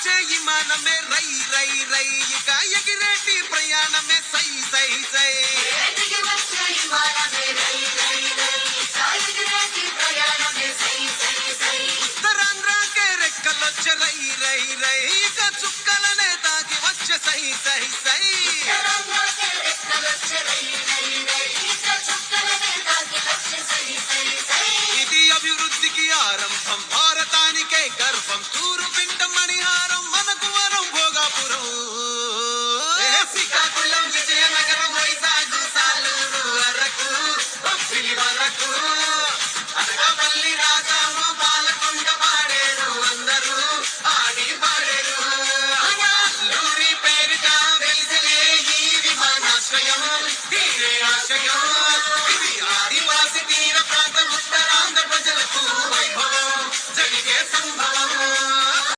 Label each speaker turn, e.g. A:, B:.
A: వచ్చే విమానమే రై రై రై ఇక ఎగిరేటి ప్రయాణమే సై సై సై ఉత్తరాంధ్రకే రెక్కలొచ్చే రై రై రై ఇక చుక్కలనే తాకి వచ్చే సై సై సై ఇది అభివృద్ధికి ఆరంభం భారతానికే గర్వం